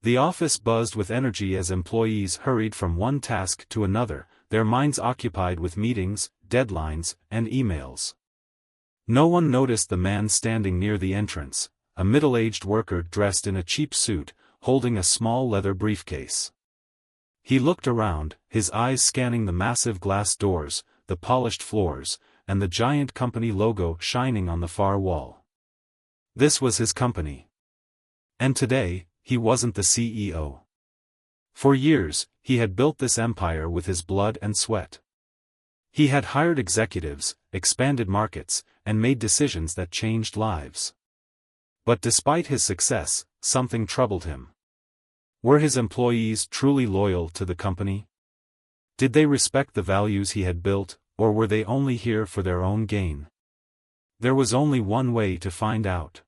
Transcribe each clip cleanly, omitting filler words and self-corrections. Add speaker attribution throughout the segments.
Speaker 1: The office buzzed with energy as employees hurried from one task to another, their minds occupied with meetings, deadlines, and emails. No one noticed the man standing near the entrance, a middle-aged worker dressed in a cheap suit, holding a small leather briefcase. He looked around, his eyes scanning the massive glass doors, the polished floors, and the giant company logo shining on the far wall. This was his company. And today, he wasn't the CEO. For years, he had built this empire with his blood and sweat. He had hired executives, expanded markets, and made decisions that changed lives. But despite his success, something troubled him. Were his employees truly loyal to the company? Did they respect the values he had built, or were they only here for their own gain? There was only one way to find out.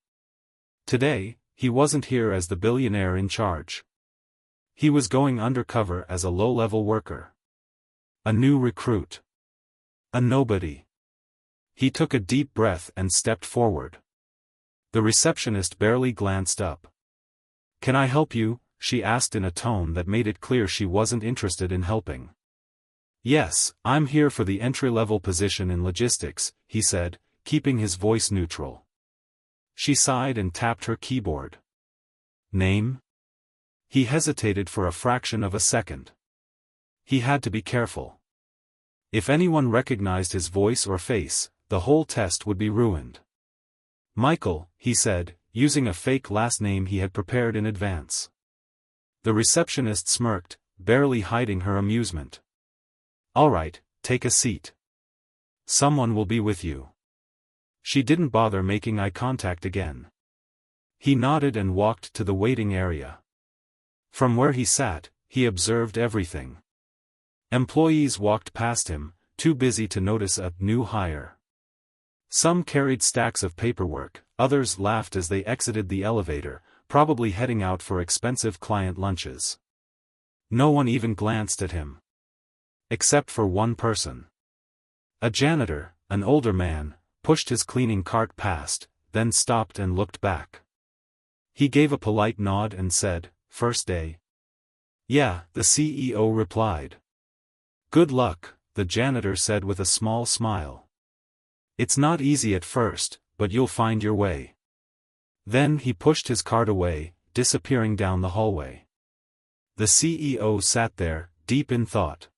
Speaker 1: Today, he wasn't here as the billionaire in charge. He was going undercover as a low-level worker. A new recruit. A nobody. He took a deep breath and stepped forward. The receptionist barely glanced up. "Can I help you?" she asked in a tone that made it clear she wasn't interested in helping. "Yes, I'm here for the entry-level position in logistics," he said, keeping his voice neutral. She sighed and tapped her keyboard. "Name?" He hesitated for a fraction of a second. He had to be careful. If anyone recognized his voice or face, the whole test would be ruined. "Michael," he said, using a fake last name he had prepared in advance. The receptionist smirked, barely hiding her amusement. "All right, take a seat. Someone will be with you." She didn't bother making eye contact again. He nodded and walked to the waiting area. From where he sat, he observed everything. Employees walked past him, too busy to notice a new hire. Some carried stacks of paperwork, others laughed as they exited the elevator, probably heading out for expensive client lunches. No one even glanced at him. Except for one person. A janitor, an older man, pushed his cleaning cart past, then stopped and looked back. He gave a polite nod and said, "First day?" "Yeah," the CEO replied. "Good luck," the janitor said with a small smile. "It's not easy at first, but you'll find your way." Then he pushed his cart away, disappearing down the hallway. The CEO sat there, deep in thought.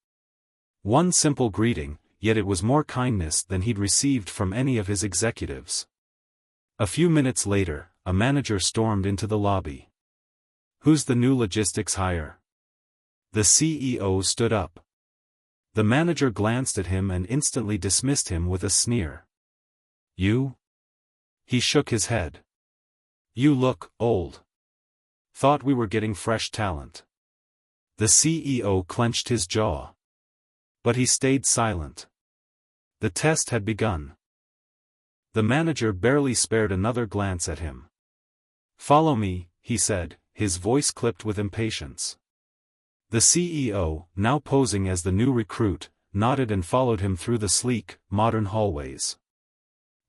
Speaker 1: One simple greeting, yet it was more kindness than he'd received from any of his executives. A few minutes later, a manager stormed into the lobby. "Who's the new logistics hire?" The CEO stood up. The manager glanced at him and instantly dismissed him with a sneer. "You?" He shook his head. "You look old. Thought we were getting fresh talent." The CEO clenched his jaw. But he stayed silent. The test had begun. The manager barely spared another glance at him. "Follow me," he said, his voice clipped with impatience. The CEO, now posing as the new recruit, nodded and followed him through the sleek, modern hallways.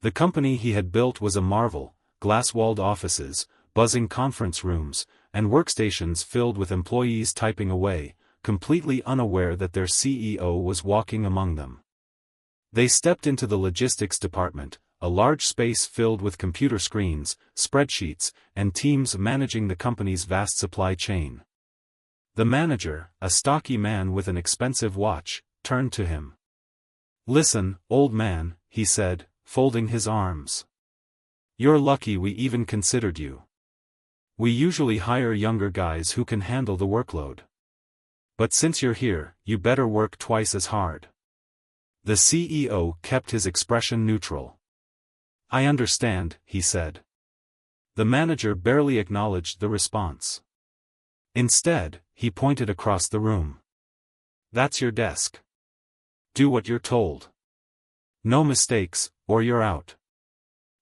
Speaker 1: The company he had built was a marvel, glass-walled offices, buzzing conference rooms, and workstations filled with employees typing away, completely unaware that their CEO was walking among them. They stepped into the logistics department, a large space filled with computer screens, spreadsheets, and teams managing the company's vast supply chain. The manager, a stocky man with an expensive watch, turned to him. "Listen, old man," he said, folding his arms. "You're lucky we even considered you. We usually hire younger guys who can handle the workload. But since you're here, you better work twice as hard." The CEO kept his expression neutral. "I understand," he said. The manager barely acknowledged the response. Instead, he pointed across the room. "That's your desk. Do what you're told. No mistakes, or you're out."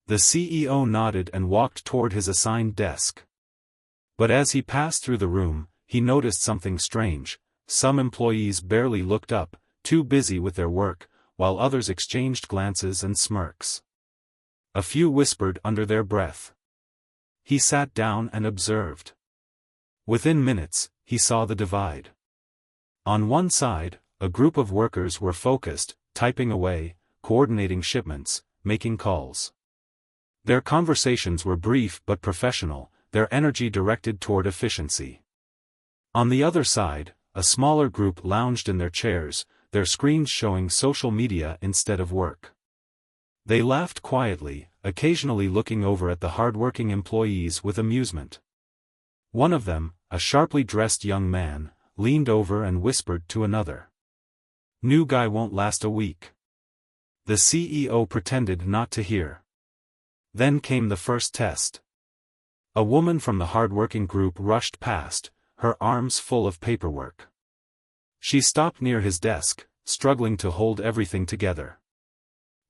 Speaker 1: The CEO nodded and walked toward his assigned desk. But as he passed through the room, he noticed something strange. Some employees barely looked up, too busy with their work, while others exchanged glances and smirks. A few whispered under their breath. He sat down and observed. Within minutes, he saw the divide. On one side, a group of workers were focused, typing away, coordinating shipments, making calls. Their conversations were brief but professional, their energy directed toward efficiency. On the other side, a smaller group lounged in their chairs, their screens showing social media instead of work. They laughed quietly, occasionally looking over at the hard-working employees with amusement. One of them, a sharply dressed young man, leaned over and whispered to another. "New guy won't last a week." The CEO pretended not to hear. Then came the first test. A woman from the hard-working group rushed past, her arms full of paperwork. She stopped near his desk, struggling to hold everything together.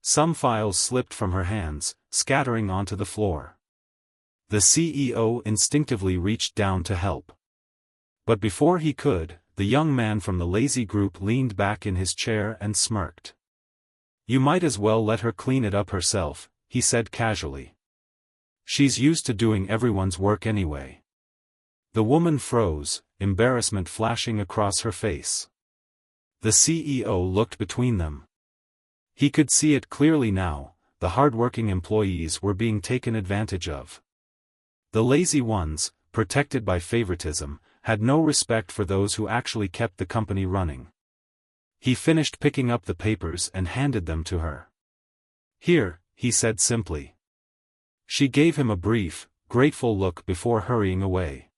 Speaker 1: Some files slipped from her hands, scattering onto the floor. The CEO instinctively reached down to help. But before he could, the young man from the lazy group leaned back in his chair and smirked. "You might as well let her clean it up herself," he said casually. "She's used to doing everyone's work anyway." The woman froze, embarrassment flashing across her face. The CEO looked between them. He could see it clearly now, the hard-working employees were being taken advantage of. The lazy ones, protected by favoritism, had no respect for those who actually kept the company running. He finished picking up the papers and handed them to her. "Here," he said simply. She gave him a brief, grateful look before hurrying away.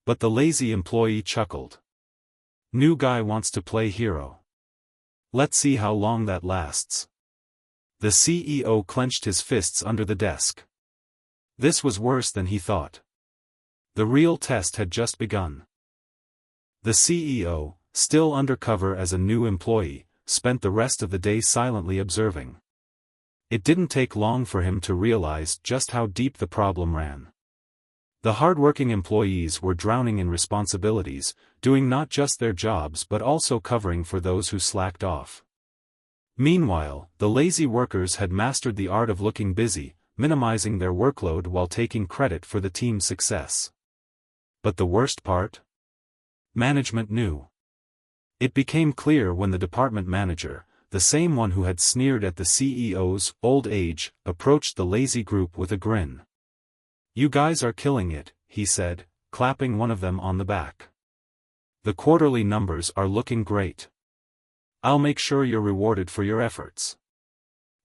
Speaker 1: But the lazy employee chuckled. "New guy wants to play hero. Let's see how long that lasts." The CEO clenched his fists under the desk. This was worse than he thought. The real test had just begun. The CEO, still undercover as a new employee, spent the rest of the day silently observing. It didn't take long for him to realize just how deep the problem ran. The hard-working employees were drowning in responsibilities, doing not just their jobs but also covering for those who slacked off. Meanwhile, the lazy workers had mastered the art of looking busy, minimizing their workload while taking credit for the team's success. But the worst part? Management knew. It became clear when the department manager, the same one who had sneered at the CEO's old age, approached the lazy group with a grin. "You guys are killing it," he said, clapping one of them on the back. "The quarterly numbers are looking great. I'll make sure you're rewarded for your efforts."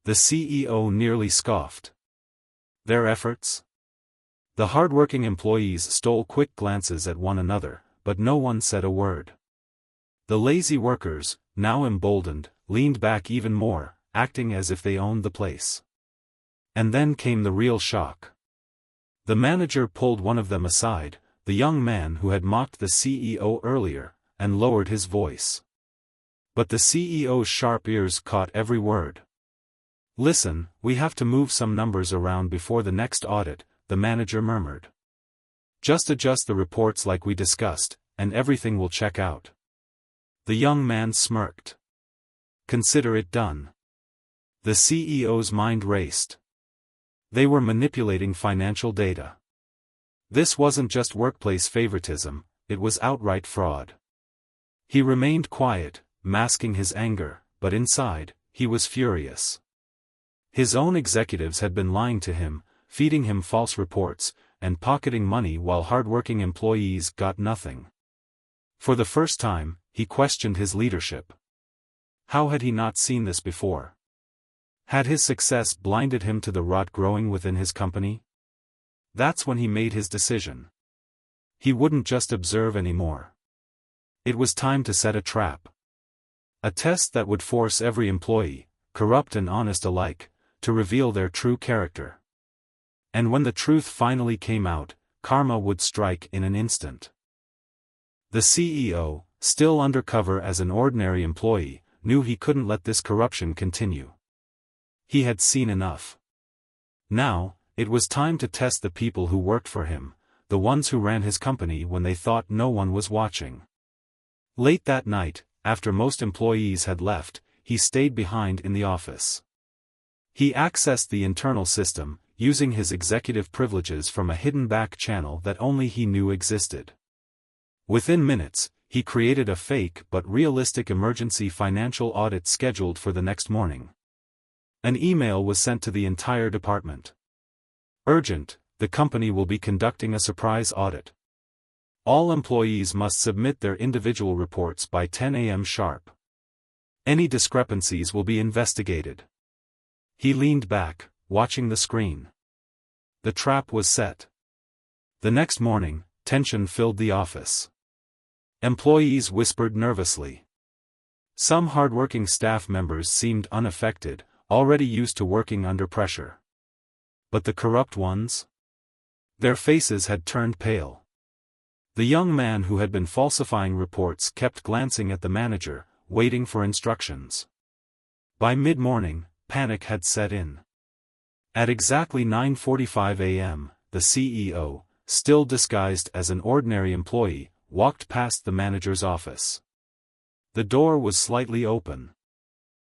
Speaker 1: The CEO nearly scoffed. Their efforts? The hard-working employees stole quick glances at one another, but no one said a word. The lazy workers, now emboldened, leaned back even more, acting as if they owned the place. And then came the real shock. The manager pulled one of them aside, the young man who had mocked the CEO earlier, and lowered his voice. But the CEO's sharp ears caught every word. "Listen, we have to move some numbers around before the next audit," the manager murmured. "Just adjust the reports like we discussed, and everything will check out." The young man smirked. "Consider it done." The CEO's mind raced. They were manipulating financial data. This wasn't just workplace favoritism, it was outright fraud. He remained quiet, masking his anger, but inside, he was furious. His own executives had been lying to him, feeding him false reports, and pocketing money while hard-working employees got nothing. For the first time, he questioned his leadership. How had he not seen this before? Had his success blinded him to the rot growing within his company? That's when he made his decision. He wouldn't just observe anymore. It was time to set a trap. A test that would force every employee, corrupt and honest alike, to reveal their true character. And when the truth finally came out, karma would strike in an instant. The CEO, still undercover as an ordinary employee, knew he couldn't let this corruption continue. He had seen enough. Now, it was time to test the people who worked for him, the ones who ran his company when they thought no one was watching. Late that night, after most employees had left, he stayed behind in the office. He accessed the internal system, using his executive privileges from a hidden back channel that only he knew existed. Within minutes, he created a fake but realistic emergency financial audit scheduled for the next morning. An email was sent to the entire department. Urgent, the company will be conducting a surprise audit. All employees must submit their individual reports by 10 a.m. sharp. Any discrepancies will be investigated. He leaned back, watching the screen. The trap was set. The next morning, tension filled the office. Employees whispered nervously. Some hardworking staff members seemed unaffected, already used to working under pressure. But the corrupt ones? Their faces had turned pale. The young man who had been falsifying reports kept glancing at the manager, waiting for instructions. By mid-morning, panic had set in. At exactly 9:45 a.m., the CEO, still disguised as an ordinary employee, walked past the manager's office. The door was slightly open.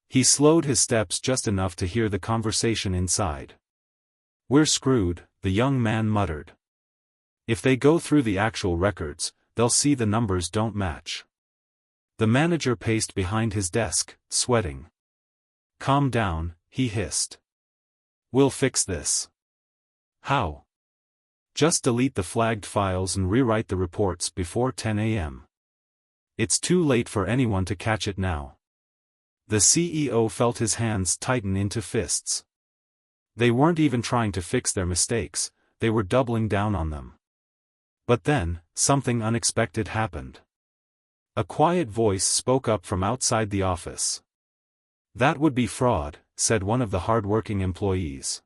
Speaker 1: He slowed his steps just enough to hear the conversation inside. "We're screwed," the young man muttered. "If they go through the actual records, they'll see the numbers don't match." The manager paced behind his desk, sweating. "Calm down," he hissed. "We'll fix this." "How?" "Just delete the flagged files and rewrite the reports before 10 a.m. It's too late for anyone to catch it now." The CEO felt his hands tighten into fists. They weren't even trying to fix their mistakes, they were doubling down on them. But then, something unexpected happened. A quiet voice spoke up from outside the office. "That would be fraud," said one of the hard-working employees.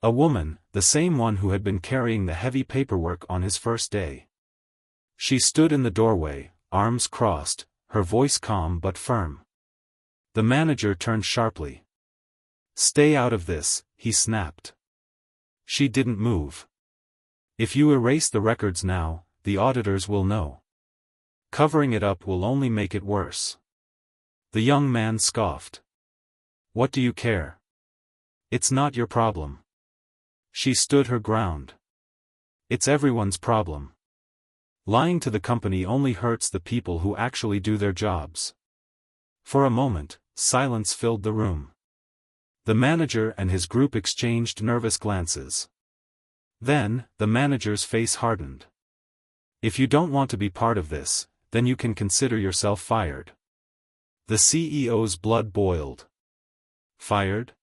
Speaker 1: A woman, the same one who had been carrying the heavy paperwork on his first day. She stood in the doorway, arms crossed, her voice calm but firm. The manager turned sharply. "Stay out of this," he snapped. She didn't move. "If you erase the records now, the auditors will know. Covering it up will only make it worse." The young man scoffed. "What do you care? It's not your problem." She stood her ground. "It's everyone's problem. Lying to the company only hurts the people who actually do their jobs." For a moment, silence filled the room. The manager and his group exchanged nervous glances. Then, the manager's face hardened. "If you don't want to be part of this, then you can consider yourself fired." The CEO's blood boiled. Fired?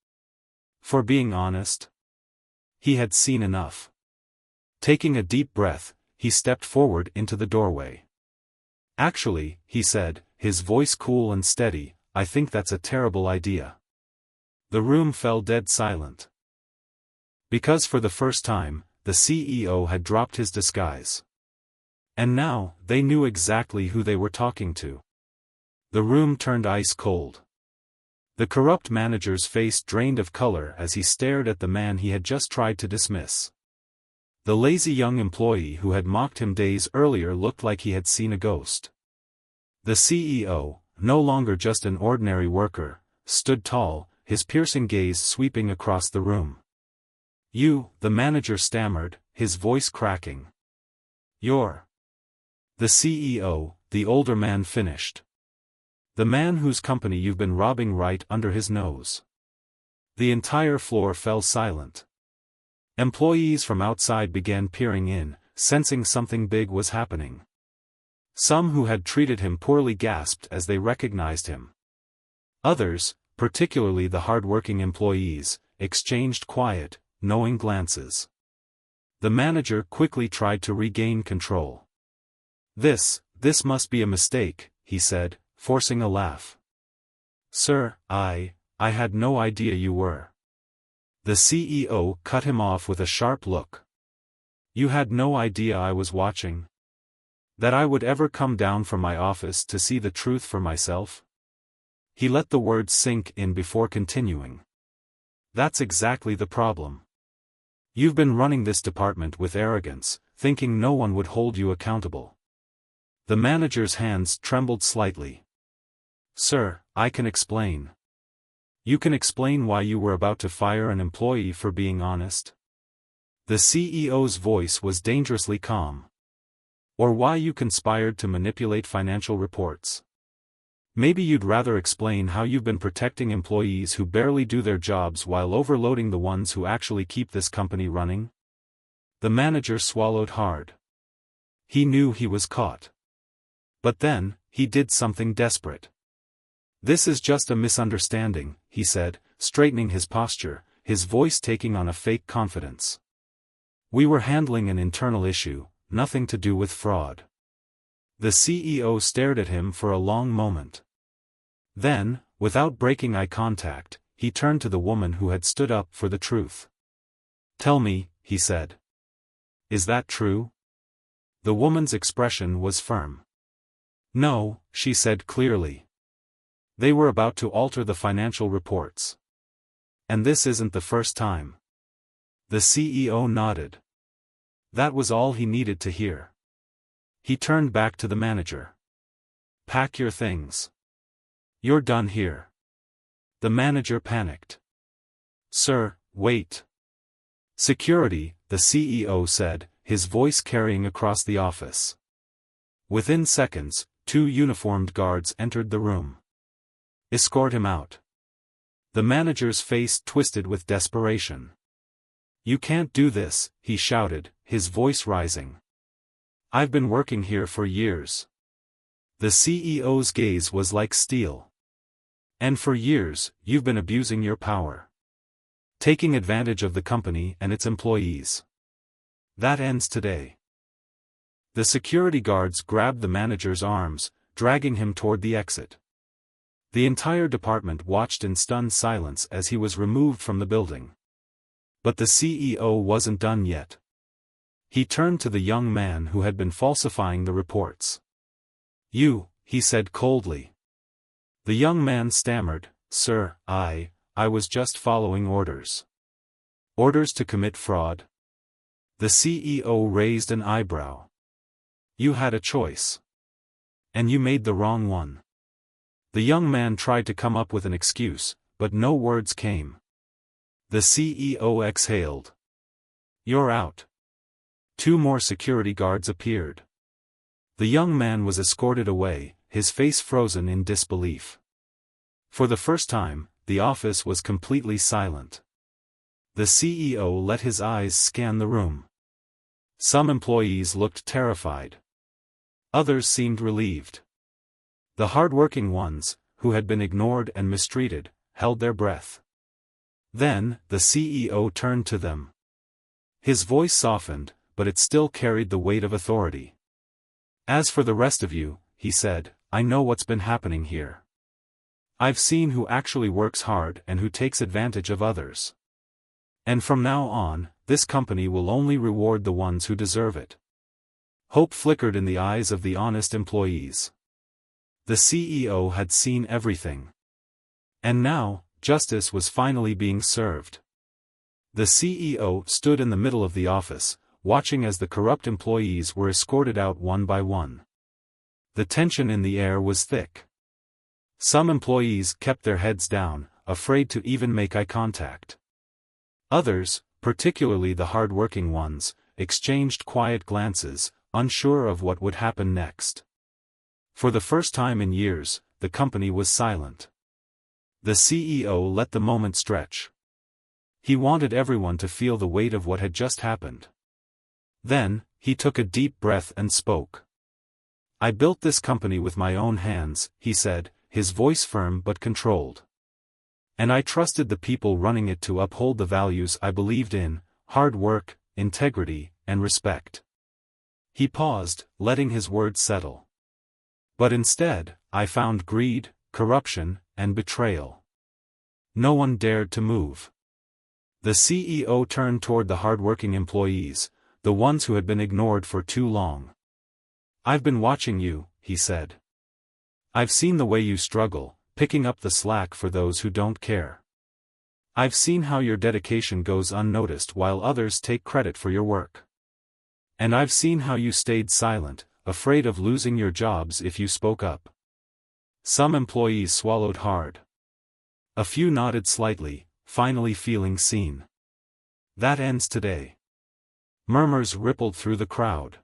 Speaker 1: For being honest? He had seen enough. Taking a deep breath, he stepped forward into the doorway. "Actually," he said, his voice cool and steady, "I think that's a terrible idea." The room fell dead silent. Because for the first time, the CEO had dropped his disguise. And now, they knew exactly who they were talking to. The room turned ice cold. The corrupt manager's face drained of color as he stared at the man he had just tried to dismiss. The lazy young employee who had mocked him days earlier looked like he had seen a ghost. The CEO, no longer just an ordinary worker, stood tall, his piercing gaze sweeping across the room. "You," the manager stammered, his voice cracking. "You're..." The CEO, the older man finished. "The man whose company you've been robbing right under his nose." The entire floor fell silent. Employees from outside began peering in, sensing something big was happening. Some who had treated him poorly gasped as they recognized him. Others, particularly the hard-working employees, exchanged quiet, knowing glances. The manager quickly tried to regain control. This must be a mistake," he said, forcing a laugh. "Sir, I had no idea you were." The CEO cut him off with a sharp look. "You had no idea I was watching? That I would ever come down from my office to see the truth for myself?" He let the words sink in before continuing. "That's exactly the problem. You've been running this department with arrogance, thinking no one would hold you accountable." The manager's hands trembled slightly. "Sir, I can explain." "You can explain why you were about to fire an employee for being honest?" The CEO's voice was dangerously calm. Or why you conspired to manipulate financial reports. Maybe you'd rather explain how you've been protecting employees who barely do their jobs while overloading the ones who actually keep this company running? The manager swallowed hard. He knew he was caught. But then, he did something desperate. "This is just a misunderstanding," he said, straightening his posture, his voice taking on a fake confidence. "We were handling an internal issue, nothing to do with fraud." The CEO stared at him for a long moment. Then, without breaking eye contact, he turned to the woman who had stood up for the truth. "Tell me," he said. "Is that true?" The woman's expression was firm. "No," she said clearly. "They were about to alter the financial reports. And this isn't the first time." The CEO nodded. That was all he needed to hear. He turned back to the manager. "Pack your things. You're done here." The manager panicked. "Sir, wait." "Security," the CEO said, his voice carrying across the office. Within seconds, 2 uniformed guards entered the room. "Escort him out." The manager's face twisted with desperation. "You can't do this," he shouted, his voice rising. "I've been working here for years." The CEO's gaze was like steel. "And for years, you've been abusing your power. Taking advantage of the company and its employees. That ends today." The security guards grabbed the manager's arms, dragging him toward the exit. The entire department watched in stunned silence as he was removed from the building. But the CEO wasn't done yet. He turned to the young man who had been falsifying the reports. "You," he said coldly. The young man stammered, "Sir, I was just following orders." "Orders to commit fraud?" The CEO raised an eyebrow. "You had a choice. And you made the wrong one." The young man tried to come up with an excuse, but no words came. The CEO exhaled. "You're out." 2 more security guards appeared. The young man was escorted away, his face frozen in disbelief. For the first time, the office was completely silent. The CEO let his eyes scan the room. Some employees looked terrified. Others seemed relieved. The hard-working ones, who had been ignored and mistreated, held their breath. Then, the CEO turned to them. His voice softened, but it still carried the weight of authority. "As for the rest of you," he said, "I know what's been happening here. I've seen who actually works hard and who takes advantage of others. And from now on, this company will only reward the ones who deserve it." Hope flickered in the eyes of the honest employees. The CEO had seen everything. And now, justice was finally being served. The CEO stood in the middle of the office, watching as the corrupt employees were escorted out one by one. The tension in the air was thick. Some employees kept their heads down, afraid to even make eye contact. Others, particularly the hard-working ones, exchanged quiet glances, unsure of what would happen next. For the first time in years, the company was silent. The CEO let the moment stretch. He wanted everyone to feel the weight of what had just happened. Then, he took a deep breath and spoke. "I built this company with my own hands," he said, his voice firm but controlled. "And I trusted the people running it to uphold the values I believed in: hard work, integrity, and respect." He paused, letting his words settle. "But instead, I found greed, corruption, and betrayal. No one dared to move." The CEO turned toward the hard-working employees, the ones who had been ignored for too long. "I've been watching you," he said. "I've seen the way you struggle, picking up the slack for those who don't care. I've seen how your dedication goes unnoticed while others take credit for your work. And I've seen how you stayed silent, afraid of losing your jobs if you spoke up." Some employees swallowed hard. A few nodded slightly, finally feeling seen. "That ends today." Murmurs rippled through the crowd.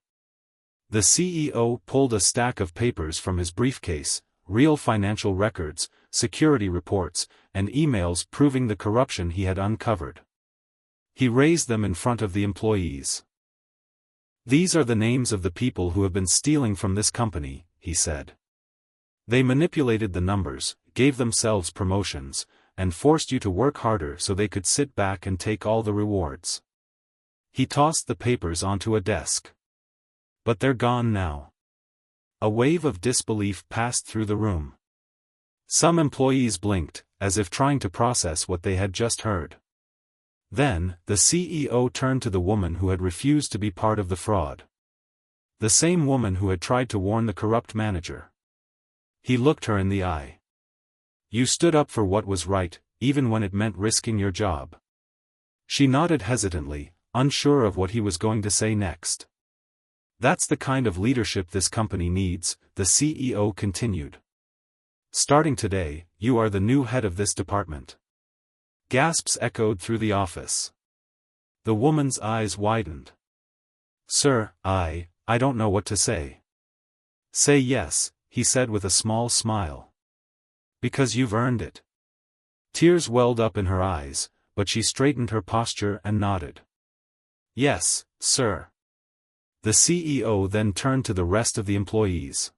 Speaker 1: The CEO pulled a stack of papers from his briefcase, real financial records, security reports, and emails proving the corruption he had uncovered. He raised them in front of the employees. "These are the names of the people who have been stealing from this company," he said. "They manipulated the numbers, gave themselves promotions, and forced you to work harder so they could sit back and take all the rewards." He tossed the papers onto a desk. "But they're gone now." A wave of disbelief passed through the room. Some employees blinked, as if trying to process what they had just heard. Then, the CEO turned to the woman who had refused to be part of the fraud. The same woman who had tried to warn the corrupt manager. He looked her in the eye. "You stood up for what was right, even when it meant risking your job." She nodded hesitantly, unsure of what he was going to say next. "That's the kind of leadership this company needs," the CEO continued. "Starting today, you are the new head of this department." Gasps echoed through the office. The woman's eyes widened. "Sir, I don't know what to say." "Say yes," he said with a small smile. "Because you've earned it." Tears welled up in her eyes, but she straightened her posture and nodded. "Yes, sir." The CEO then turned to the rest of the employees.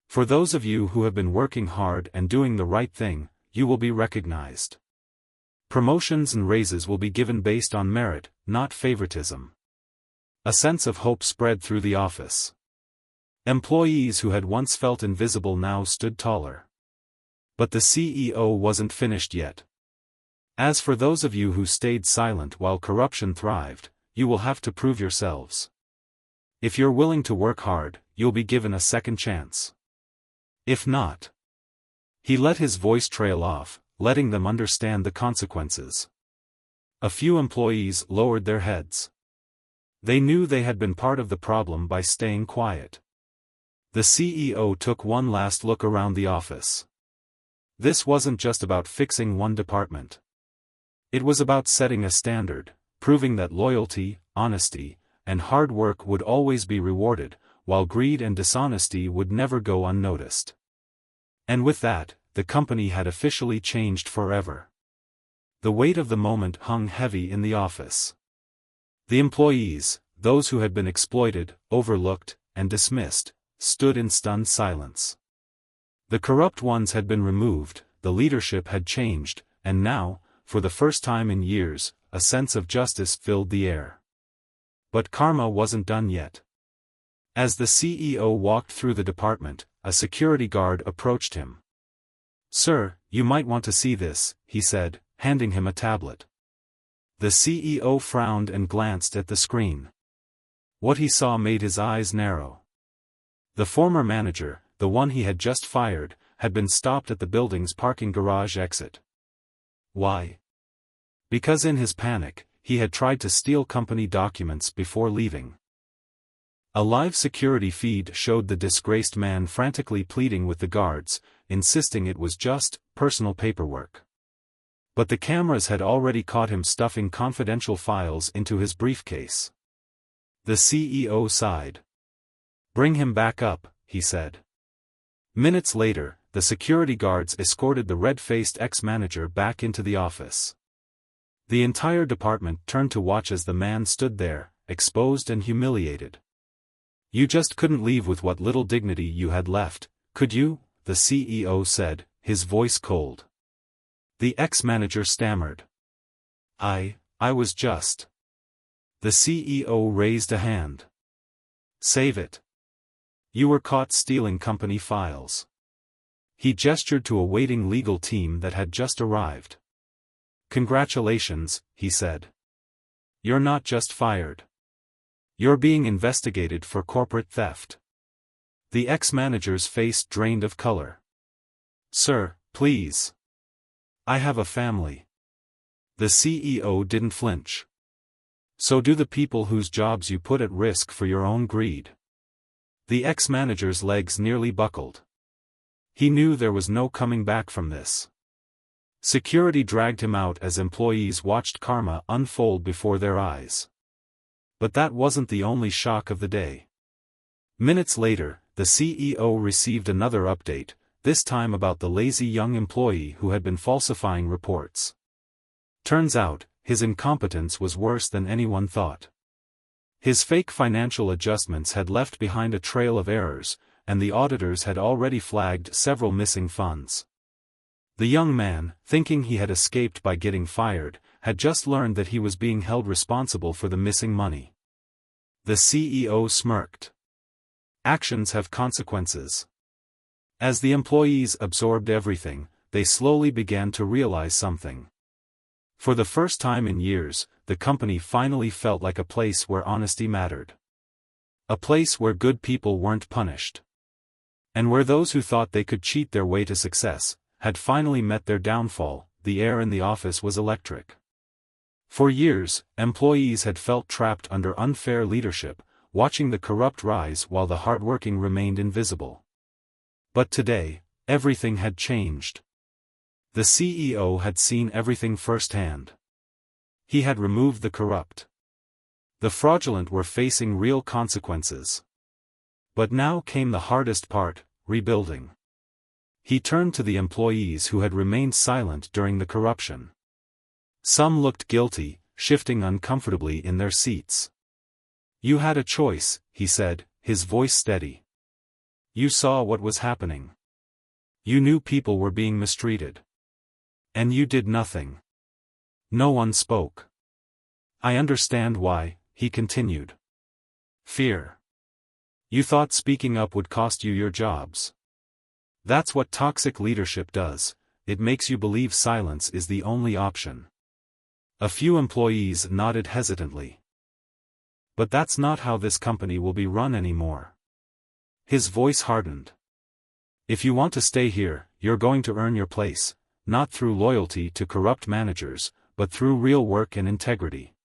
Speaker 1: "For those of you who have been working hard and doing the right thing, you will be recognized. Promotions and raises will be given based on merit, not favoritism." A sense of hope spread through the office. Employees who had once felt invisible now stood taller. But the CEO wasn't finished yet. "As for those of you who stayed silent while corruption thrived, you will have to prove yourselves. If you're willing to work hard, you'll be given a second chance. If not..." He let his voice trail off, letting them understand the consequences. A few employees lowered their heads. They knew they had been part of the problem by staying quiet. The CEO took one last look around the office. This wasn't just about fixing one department. It was about setting a standard, proving that loyalty, honesty, and hard work would always be rewarded, while greed and dishonesty would never go unnoticed. And with that, the company had officially changed forever. The weight of the moment hung heavy in the office. The employees, those who had been exploited, overlooked, and dismissed, stood in stunned silence. The corrupt ones had been removed, the leadership had changed, and now, for the first time in years, a sense of justice filled the air. But karma wasn't done yet. As the CEO walked through the department, a security guard approached him. "Sir, you might want to see this," he said, handing him a tablet. The CEO frowned and glanced at the screen. What he saw made his eyes narrow. The former manager, the one he had just fired, had been stopped at the building's parking garage exit. Why? Because in his panic, he had tried to steal company documents before leaving. A live security feed showed the disgraced man frantically pleading with the guards, insisting it was just personal paperwork. But the cameras had already caught him stuffing confidential files into his briefcase. The CEO sighed. "Bring him back up," he said. Minutes later, the security guards escorted the red-faced ex-manager back into the office. The entire department turned to watch as the man stood there, exposed and humiliated. "You just couldn't leave with what little dignity you had left, could you?" the CEO said, his voice cold. The ex-manager stammered. I was just..." The CEO raised a hand. "Save it. You were caught stealing company files." He gestured to a waiting legal team that had just arrived. "Congratulations," he said. "You're not just fired. You're being investigated for corporate theft." The ex-manager's face drained of color. "Sir, please. I have a family." The CEO didn't flinch. "So do the people whose jobs you put at risk for your own greed." The ex-manager's legs nearly buckled. He knew there was no coming back from this. Security dragged him out as employees watched karma unfold before their eyes. But that wasn't the only shock of the day. Minutes later, the CEO received another update, this time about the lazy young employee who had been falsifying reports. Turns out, his incompetence was worse than anyone thought. His fake financial adjustments had left behind a trail of errors, and the auditors had already flagged several missing funds. The young man, thinking he had escaped by getting fired, had just learned that he was being held responsible for the missing money. The CEO smirked. Actions have consequences. As the employees absorbed everything, they slowly began to realize something. For the first time in years, the company finally felt like a place where honesty mattered. A place where good people weren't punished. And where those who thought they could cheat their way to success had finally met their downfall. The air in the office was electric. For years, employees had felt trapped under unfair leadership, watching the corrupt rise while the hardworking remained invisible. But today, everything had changed. The CEO had seen everything firsthand. He had removed the corrupt. The fraudulent were facing real consequences. But now came the hardest part, rebuilding. He turned to the employees who had remained silent during the corruption. Some looked guilty, shifting uncomfortably in their seats. "You had a choice," he said, his voice steady. "You saw what was happening. You knew people were being mistreated. And you did nothing." No one spoke. "I understand why," he continued. "Fear. You thought speaking up would cost you your jobs. That's what toxic leadership does, it makes you believe silence is the only option." A few employees nodded hesitantly. "But that's not how this company will be run anymore." His voice hardened. "If you want to stay here, you're going to earn your place, not through loyalty to corrupt managers, but through real work and integrity."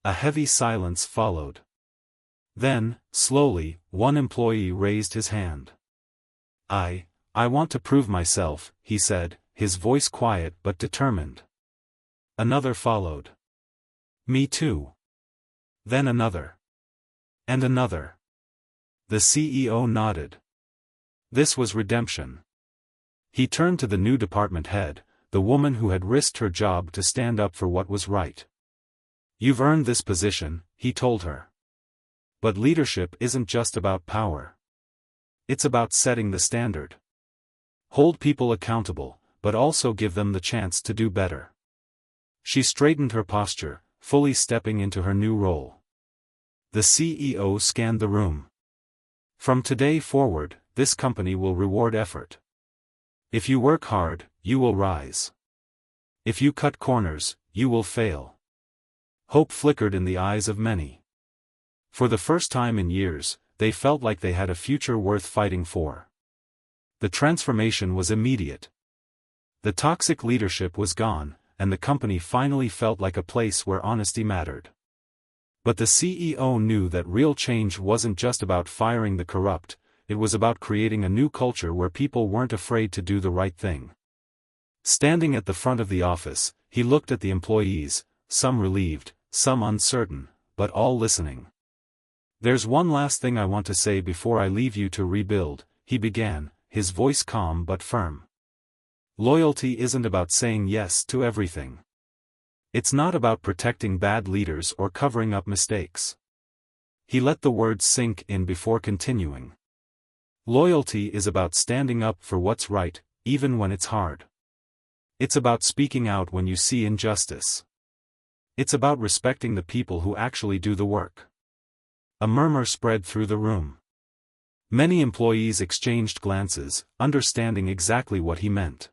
Speaker 1: A heavy silence followed. Then, slowly, one employee raised his hand. I want to prove myself," he said, his voice quiet but determined. Another followed. "Me too." Then another. And another. The CEO nodded. This was redemption. He turned to the new department head, the woman who had risked her job to stand up for what was right. "You've earned this position," he told her. "But leadership isn't just about power. It's about setting the standard. Hold people accountable, but also give them the chance to do better." She straightened her posture, fully stepping into her new role. The CEO scanned the room. "From today forward, this company will reward effort. If you work hard, you will rise. If you cut corners, you will fail." Hope flickered in the eyes of many. For the first time in years, they felt like they had a future worth fighting for. The transformation was immediate. The toxic leadership was gone, and the company finally felt like a place where honesty mattered. But the CEO knew that real change wasn't just about firing the corrupt, it was about creating a new culture where people weren't afraid to do the right thing. Standing at the front of the office, he looked at the employees, some relieved, some uncertain, but all listening. "There's one last thing I want to say before I leave you to rebuild," he began, his voice calm but firm. "Loyalty isn't about saying yes to everything. It's not about protecting bad leaders or covering up mistakes." He let the words sink in before continuing. "Loyalty is about standing up for what's right, even when it's hard. It's about speaking out when you see injustice. It's about respecting the people who actually do the work." A murmur spread through the room. Many employees exchanged glances, understanding exactly what he meant.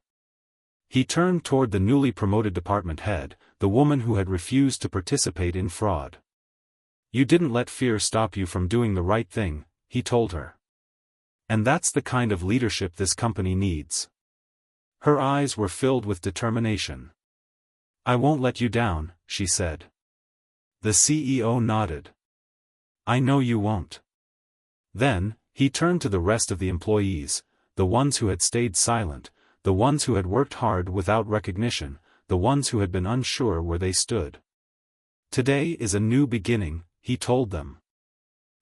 Speaker 1: He turned toward the newly promoted department head, the woman who had refused to participate in fraud. "You didn't let fear stop you from doing the right thing," he told her. "And that's the kind of leadership this company needs." Her eyes were filled with determination. "I won't let you down," she said. The CEO nodded. "I know you won't." Then, he turned to the rest of the employees, the ones who had stayed silent, the ones who had worked hard without recognition, the ones who had been unsure where they stood. "Today is a new beginning," he told them.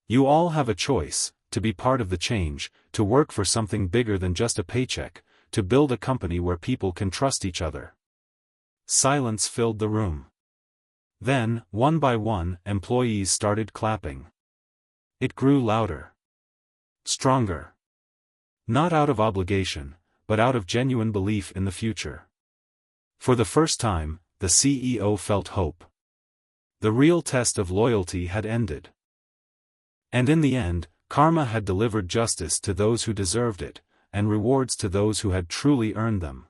Speaker 1: "You all have a choice, to be part of the change, to work for something bigger than just a paycheck, to build a company where people can trust each other. Silence filled the room. Then, one by one, employees started clapping. It grew louder. Stronger. Not out of obligation, but out of genuine belief in the future. For the first time, the CEO felt hope. The real test of loyalty had ended. And in the end, karma had delivered justice to those who deserved it, and rewards to those who had truly earned them.